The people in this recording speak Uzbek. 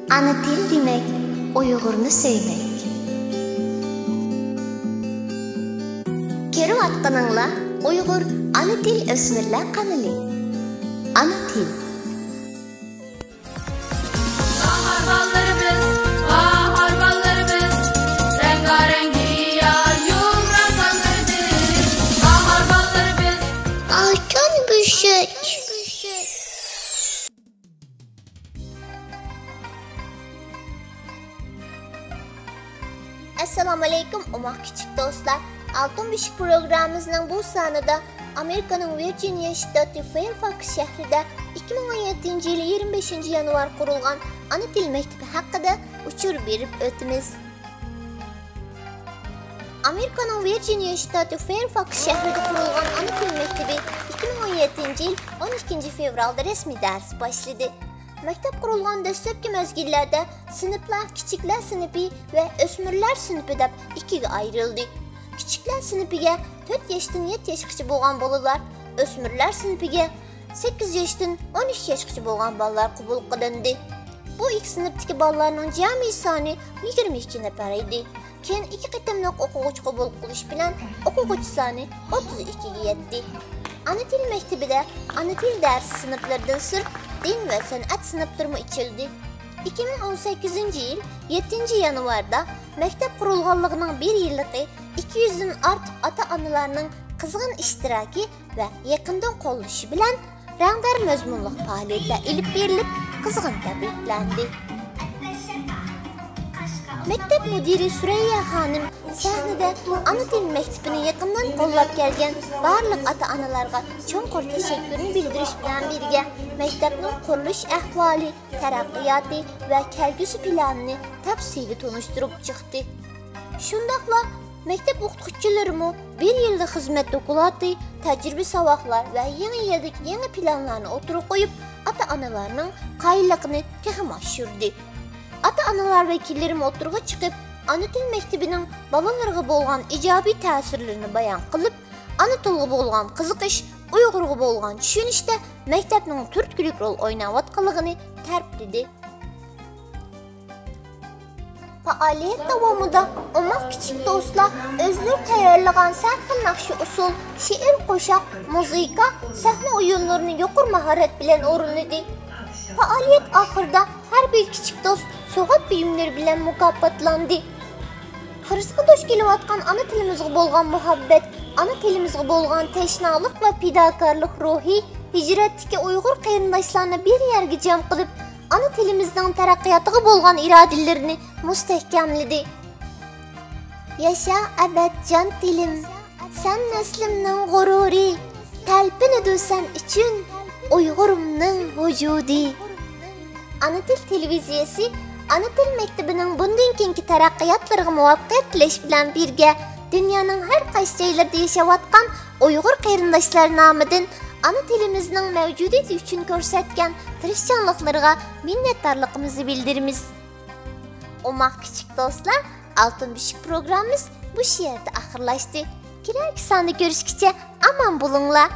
Ana til demek, Uygurnu sevmek. Kerip atqanыңla Uygur ana til ösmürler kanalı. Ana til. Bahar ballarımız, rengarenk yar yumra sandırdı. Bahar ballarımız, Altan büşek. Assalamu alaikum umar küçük dostlar. Altın Büşük programımızın bu sanıda Amerika'nın Virginia ştatı Fairfax şehrinde 2017 yılı 25 yanvar kurulgan ana til mektebi hakkında uçur berip ötümüz. Amerika'nın Virginia ştatı Fairfax şehrinde kurulgan ana til mektebi 2017 yıl 12 fevralda resmi ders başladı. Mektep kurulgan döstöpki mezgillerde sınıflar kiçikler sınıfı ve ösmürler sınıfı dep ikiga ayrıldı. Kiçikler sınıfıga 4 yaştan 7 yaşgacha bolgan bolalar, ösmürler sınıfıga 8 yaştan 13 yaşgacha bolgan bolalar qabul qilindi. Bu iki sınıftaki bolalarning jami soni 22 nafar edi. Keyin iki qitimliq o'quvchi qabul qilish bilan o'quvchi soni 32 ga yetdi. Ana til mektebida ana til dersi sınıflardan sırf din ve sanat sınıfları içildi. 2018 yıl 7 yanvarda mektep kurulganlığının bir yıllığı 200'den artık ata-analarının kızgın iştiraki ve yakından kollaşışı bilen rengdar mezmunluk faaliyetler ilip verilip kızgın tebriklendi. Mektep müdiri Süreyya Hanım sahnede ana til mektebini yakından kollap gelgen barlık ata-analarga çoğunkur teşekkürünü bildiriş bilen birge mektebinin kuruluş ahvali, terakkiyatı ve kelgüsü planını tafsili tonuşturup çıktı. Şundakla mektep okutucularımı bir yılda hizmet dokulatı, tecrübe savaklar ve yeni planlarını oturup koyup ata-analarının kayıllığını tehim aşırdı. Ata-analar vekillerim oturuğa çıkıp ana til mektebinin balalarga bolgan icabi ta'sirlerini bayan qılıp, ana tilga bolgan qiziqish, Uygurga bolgan tushunishda mektepning turtkülük rol oynayotganligini ta'kidledi. Faaliyet davomida umar kichik do'stlar o'zlari tayyorlagan sarxil naqshi usul, she'r qo'shiq, musiqa, sahna o'yinlarini yuqori mahorat bilan o'rinladi. Faaliyet ahırda her bir küçük dost soğuk buyumları bilen mukaffatlandı. Hırsıga doş kelivatkan ana tilimizge bolgan muhabbet, ana tilimizge bolgan teşnalık ve fidakarlık ruhi, hicretdeki Uygur kıyındaşlarına bir yerge cem kılıp, ana tilimizden terakkiyatıga bolgan iradelerini müstehkemledi. Yaşa ebed can tilim, sen neslimnin gururi, telpini sen için Uygurumның vücudi. Ana til televiziyasi ana til mektebinin bundan keyingi taraqqiyotlarga muvaffaqiyat tilash bilan birga dunyoning har qaysi joylarida yashayotgan Uygur qarindoshlar nomidan ana tilimizning mavjudiyati uchun ko'rsatgan tirishchanliklariga minnatdorligimizni bildiramiz. Umar küçük dostlar, Altın Büşük programımız bu yerda oxirlashdi. Kerakli sonda ko'rishguncha aman bo'linglar.